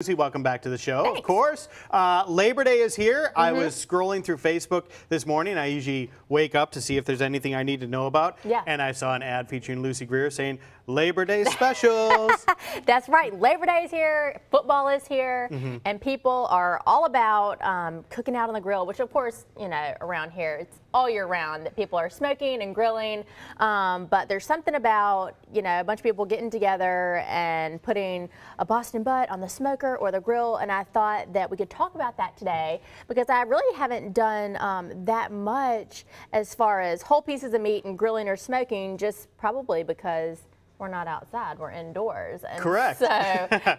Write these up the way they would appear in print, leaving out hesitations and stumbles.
Lucy, welcome back to the show. Thanks. Of course. Labor Day is here. I was scrolling through Facebook this morning. I usually wake up to see if there's anything I need to know about. Yeah. And I saw an ad featuring Lucy Greer saying Labor Day specials. That's right. Labor Day is here. Football is here. And people are all about cooking out on the grill, which, of course, you know, around here, it's all year round that people are smoking and grilling. But there's something about, you know, a bunch of people getting together and putting a Boston butt on the smoker or the grill, and I thought that we could talk about that today because I really haven't done that much as far as whole pieces of meat and grilling or smoking, just probably because we're not outside, we're indoors. And Correct. So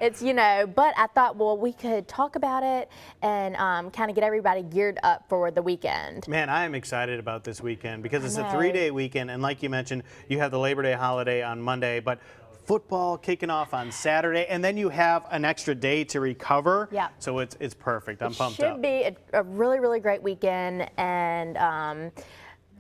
it's, you know, but I thought, well, we could talk about it and kind of get everybody geared up for the weekend. Man, I am excited about this weekend because it's a 3-day weekend, and like you mentioned, you have the Labor Day holiday on Monday, but football kicking off on Saturday, and then you have an extra day to recover. Yeah. So it's perfect. I'm pumped up. It should be a really, really great weekend, and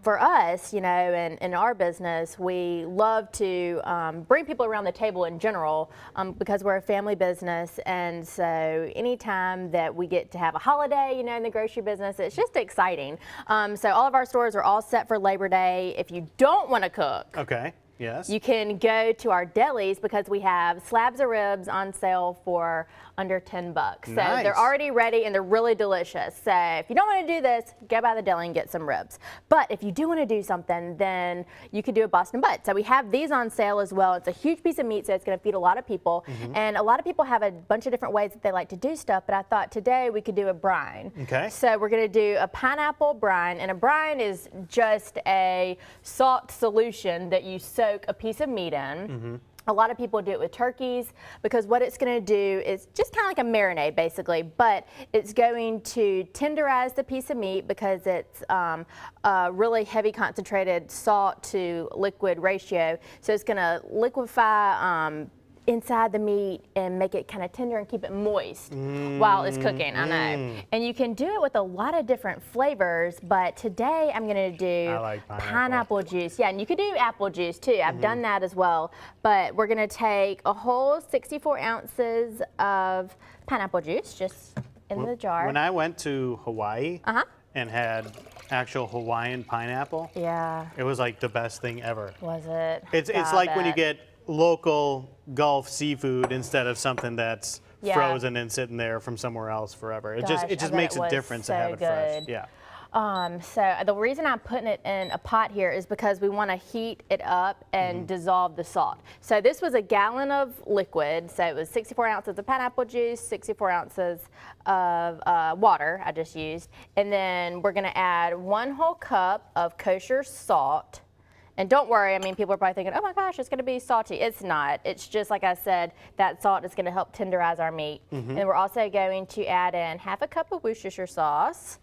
for us, you know, in our business, we love to bring people around the table in general because we're a family business, and so anytime that we get to have a holiday, you know, in the grocery business, it's just exciting. So all of our stores are all set for Labor Day. If you don't want to cook, okay. Yes. you can go to our delis because we have slabs of ribs on sale for under $10. So Nice. they're already ready and they're really delicious. So if you don't want to do this, go by the deli and get some ribs. But if you do want to do something, then you could do a Boston butt. So we have these on sale as well. It's a huge piece of meat, so it's going to feed a lot of people. And a lot of people have a bunch of different ways that they like to do stuff, but I thought today we could do a brine. Okay. So we're going to do a pineapple brine, and a brine is just a salt solution that you soak a piece of meat in. A lot of people do it with turkeys because what it's going to do is just kind of like a marinade basically, but it's going to tenderize the piece of meat because it's a really heavy concentrated salt to liquid ratio. So it's going to liquefy inside the meat and make it kind of tender and keep it moist while it's cooking. I know. And you can do it with a lot of different flavors, but today I'm going to do like pineapple juice. Yeah, and you could do apple juice too. I've done that as well. But we're going to take a whole 64 ounces of pineapple juice just in the jar. When I went to Hawaii and had actual Hawaiian pineapple, it was like the best thing ever. Was it? It's like when you get local Gulf seafood instead of something that's frozen and sitting there from somewhere else forever. It just makes a difference to have it fresh. Yeah. So the reason I'm putting it in a pot here is because we want to heat it up and dissolve the salt. So this was a gallon of liquid, so it was 64 ounces of pineapple juice, 64 ounces of water I just used, and then we're going to add 1 whole cup of kosher salt. And don't worry, I mean, people are probably thinking, oh my gosh, it's going to be salty. It's not. It's just, like I said, that salt is going to help tenderize our meat. And we're also going to add in half a cup of Worcestershire sauce.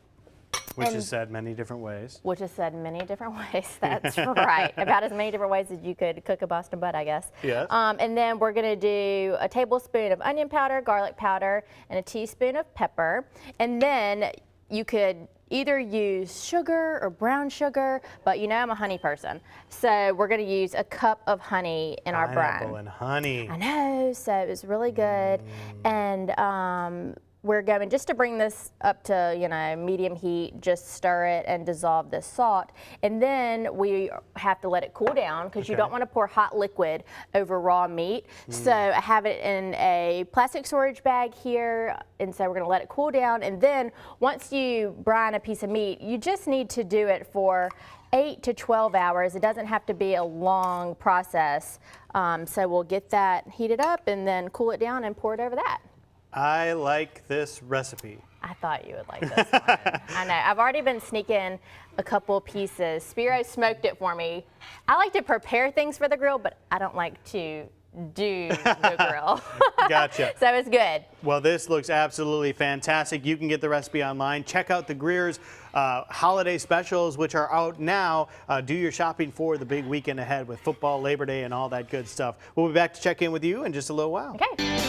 Which is said many different ways. Which is said many different ways. That's right. About as many different ways as you could cook a Boston butt, I guess. Yes. And then we're going to do a tablespoon of onion powder, garlic powder, and a teaspoon of pepper. And then you could either use sugar or brown sugar, but you know I'm a honey person. So we're going to use a cup of honey in our brine. Pineapple and honey. I know, so it was really good. And we're going, just to bring this up to, you know, medium heat, just stir it and dissolve the salt. And then we have to let it cool down because you don't want to pour hot liquid over raw meat. So I have it in a plastic storage bag here. And so we're going to let it cool down. And then once you brine a piece of meat, you just need to do it for 8 to 12 hours. It doesn't have to be a long process. So we'll get that heated up and then cool it down and pour it over that. I like this recipe. I thought you would like this one. I know. I've already been sneaking a couple pieces. Spiro smoked it for me. I like to prepare things for the grill, but I don't like to do the grill. Gotcha. So it's good. Well, this looks absolutely fantastic. You can get the recipe online. Check out the Greer's holiday specials, which are out now. Do your shopping for the big weekend ahead with football, Labor Day, and all that good stuff. We'll be back to check in with you in just a little while. Okay.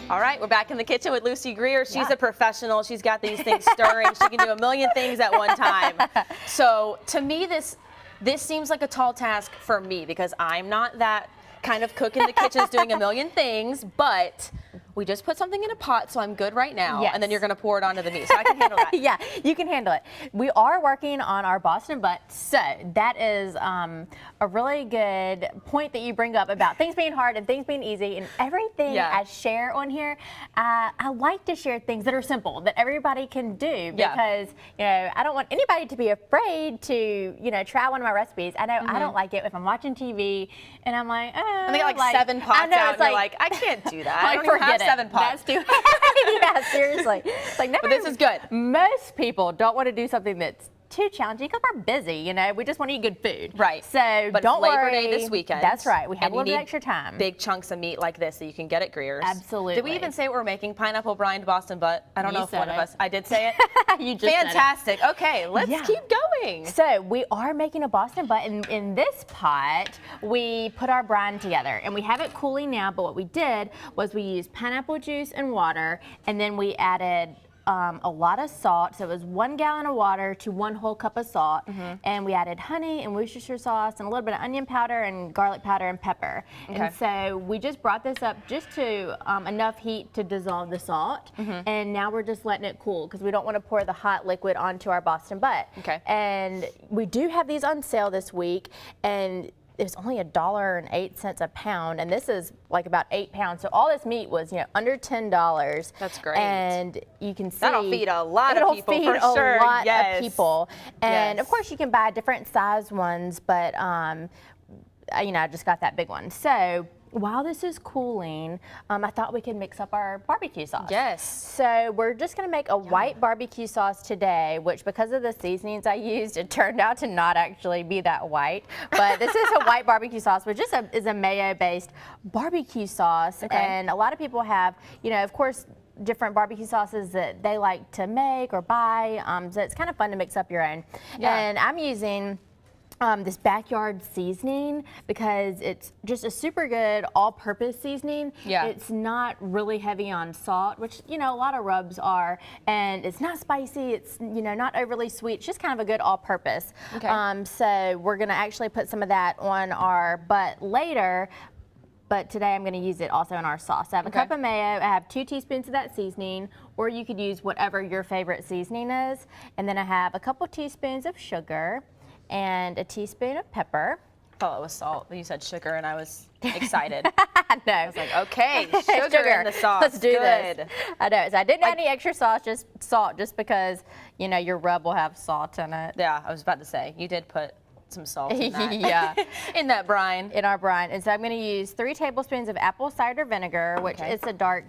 All right, we're back in the kitchen with Lucy Greer. She's a professional. She's got these things stirring. She can do a million things at one time. So to me, this seems like a tall task for me because I'm not that kind of cook in the kitchen is doing a million things, but we just put something in a pot, so I'm good right now. Yes. And then you're going to pour it onto the meat, so I can handle that. Yeah, you can handle it. We are working on our Boston butt, so that is a really good point that you bring up about things being hard and things being easy and everything I share on here. I like to share things that are simple that everybody can do because I don't want anybody to be afraid to try one of my recipes. I know I don't like it if I'm watching TV and I'm like, and they got like 7 pots out, and you're like, I can't do that. I don't even have 7 pots. That's too yeah, seriously. It's like, but this is good. Most people don't want to do something that's too challenging because we're busy, we just want to eat good food. Right. So but don't Labor worry. Day this weekend. That's right. We have and a little you bit need extra time. Big chunks of meat like this that you can get at Greer's. Absolutely. Did we even say what we're making? Pineapple brined Boston butt? I don't know if one of us. I did say it. You just Fantastic. Okay, let's keep going. So we are making a Boston butt. In this pot, we put our brine together, and we have it cooling now. But what we did was we used pineapple juice and water, and then we added a lot of salt. So it was 1 gallon of water to 1 whole cup of salt. And we added honey and Worcestershire sauce and a little bit of onion powder and garlic powder and pepper. And so we just brought this up just to enough heat to dissolve the salt. And now we're just letting it cool because we don't want to pour the hot liquid onto our Boston butt. And we do have these on sale this week. And it's only $1.08 a pound, and this is like about 8 pounds. So all this meat was, under $10. That's great. And you can see that'll feed a lot of people for it'll feed sure. a lot of people. And of course, you can buy different size ones, but I just got that big one. So while this is cooling, I thought we could mix up our barbecue sauce. Yes. So we're just going to make a white barbecue sauce today, which because of the seasonings I used, it turned out to not actually be that white. But this is a white barbecue sauce, which is a mayo-based barbecue sauce. And a lot of people have, of course, different barbecue sauces that they like to make or buy. So it's kind of fun to mix up your own. And I'm using this backyard seasoning because it's just a super good all-purpose seasoning. It's not really heavy on salt, which a lot of rubs are, and it's not spicy. It's not overly sweet. It's just kind of a good all-purpose. So we're gonna actually put some of that on our butt later. But today I'm going to use it also in our sauce. I have a cup of mayo. I have 2 teaspoons of that seasoning, or you could use whatever your favorite seasoning is. And then I have a couple teaspoons of sugar and a teaspoon of pepper. I thought it was salt. You said sugar, and I was excited. No. I was like, okay, sugar in the sauce. Let's do this. I know. So I didn't add any extra sauce, just salt, just because your rub will have salt in it. Yeah, I was about to say, you did put some salt in that. In that brine. In our brine. And so I'm going to use 3 tablespoons of apple cider vinegar, which is a dark,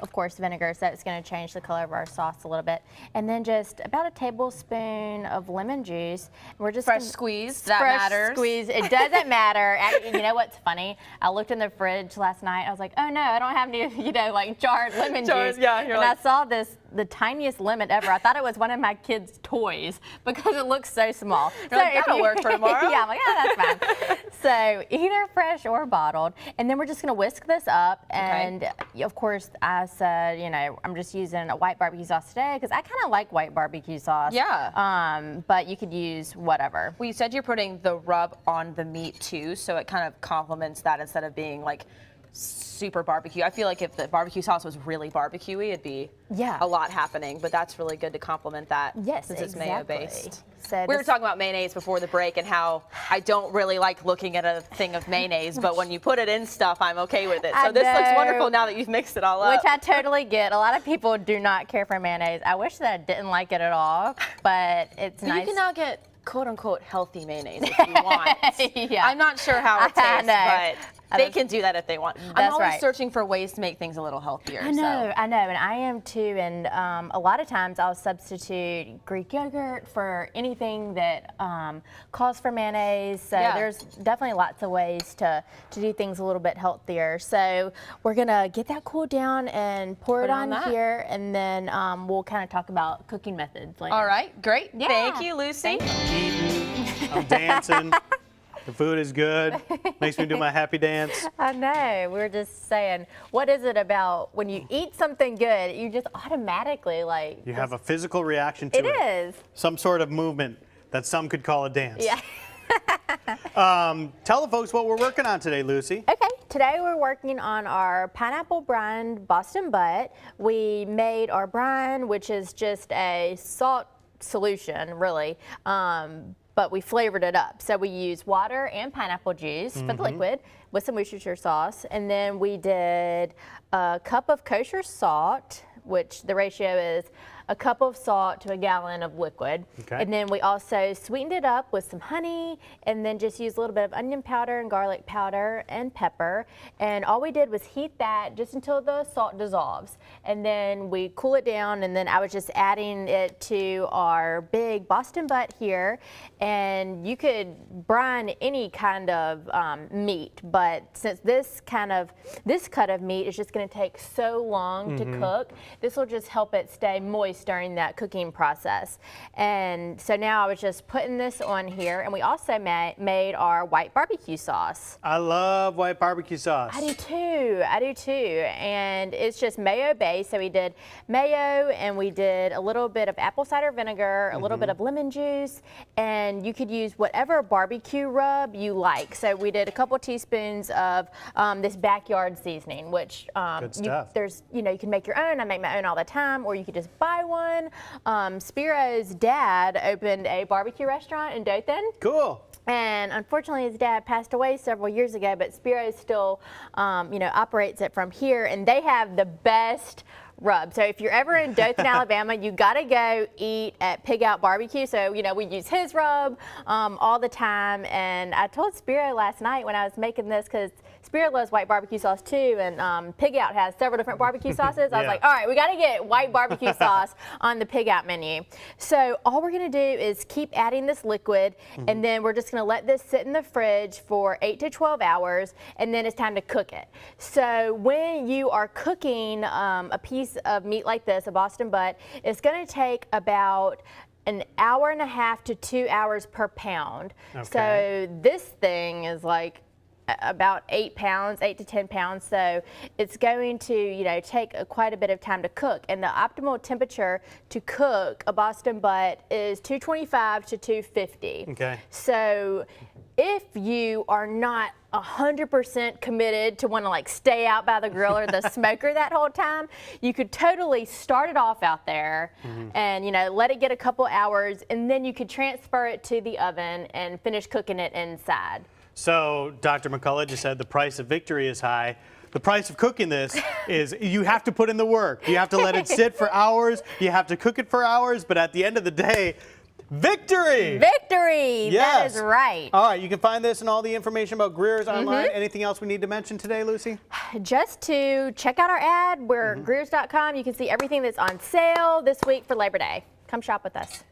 of course, vinegar, so it's going to change the color of our sauce a little bit. And then just about a tablespoon of lemon juice. We're just fresh squeeze. That fresh matters. Squeeze. It doesn't matter. You know what's funny? I looked in the fridge last night. I was like, oh no, I don't have any, like jarred lemon juice. Yeah, and I saw the tiniest lemon ever. I thought it was one of my kids' toys because it looks so small. So that'll work for tomorrow. Yeah, I'm like, that's fine. So either fresh or bottled. And then we're just gonna whisk this up. And of course, I said, I'm just using a white barbecue sauce today because I kind of like white barbecue sauce. But you could use whatever. Well, you said you're putting the rub on the meat too, so it kind of complements that instead of being like super barbecue. I feel like if the barbecue sauce was really barbecue-y, it'd be a lot happening, but that's really good to complement that since it's mayo-based. So we were talking about mayonnaise before the break and how I don't really like looking at a thing of mayonnaise, but when you put it in stuff, I'm okay with it. So this looks wonderful now that you've mixed it all up. Which I totally get. A lot of people do not care for mayonnaise. I wish that I didn't like it at all, but it's nice. You can now get quote-unquote healthy mayonnaise if you want. I'm not sure how it tastes, but they can do that if they want. I'm always searching for ways to make make things a little healthier. I know, and I am too. And a lot of times I'll substitute Greek yogurt for anything that calls for mayonnaise. So there's definitely lots of ways to do things a little bit healthier. So we're gonna get that cooled down and pour it on here, and then we'll kind of talk about cooking methods later. All right, great. Thank you, Lucy. I'm eating, I'm dancing. The food is good. Makes me do my happy dance. I know. We were just saying, what is it about when you eat something good, you just automatically like... You have a physical reaction to it. It is. Some sort of movement that some could call a dance. Yeah. Tell the folks what we're working on today, Lucy. Okay, today we're working on our pineapple brine Boston butt. We made our brine, which is just a salt solution, really. But we flavored it up. So we used water and pineapple juice for the liquid with some Worcestershire sauce. And then we did a cup of kosher salt, which the ratio is a cup of salt to a gallon of liquid. Okay. And then we also sweetened it up with some honey and then just used a little bit of onion powder and garlic powder and pepper. And all we did was heat that just until the salt dissolves. And then we cool it down, and then I was just adding it to our big Boston butt here. And you could brine any kind of meat, but since this cut of meat is just gonna take so long to cook, this will just help it stay moist during that cooking process. And so now I was just putting this on here, and we also made our white barbecue sauce. I love white barbecue sauce. I do too, and it's just mayo based. So we did mayo, and we did a little bit of apple cider vinegar, a little bit of lemon juice, and you could use whatever barbecue rub you like. So we did a couple teaspoons of this backyard seasoning, which Good stuff. you can make your own. I make my own all the time, or you could just buy one. Spiro's dad opened a barbecue restaurant in Dothan. Cool. And unfortunately, his dad passed away several years ago, but Spiro still, operates it from here, and they have the best rub. So if you're ever in Dothan, Alabama, you gotta go eat at Pig Out Barbecue. So, we use his rub all the time. And I told Spiro last night when I was making this, because Spiro loves white barbecue sauce too, and Pig Out has several different barbecue sauces. I was like, all right, we gotta get white barbecue sauce on the Pig Out menu. So all we're gonna do is keep adding this liquid, and then we're just gonna let this sit in the fridge for 8 to 12 hours, and then it's time to cook it. So when you are cooking a piece of meat like this, a Boston butt, it's gonna take about an hour and a half to 2 hours per pound. Okay. So this thing is like about 8 pounds, 8 to 10 pounds. So it's going to, take quite a bit of time to cook. And the optimal temperature to cook a Boston butt is 225 to 250. Okay. So if you are not 100% committed to want to stay out by the grill or the smoker that whole time, you could totally start it off out there and let it get a couple hours, and then you could transfer it to the oven and finish cooking it inside. So Dr. McCullough just said the price of victory is high. The price of cooking this is you have to put in the work. You have to let it sit for hours. You have to cook it for hours. But at the end of the day, victory! Victory! That Yes. is right. All right, you can find this and all the information about Greer's online. Anything else we need to mention today, Lucy? Just to check out our ad, we're Greers.com. You can see everything that's on sale this week for Labor Day. Come shop with us.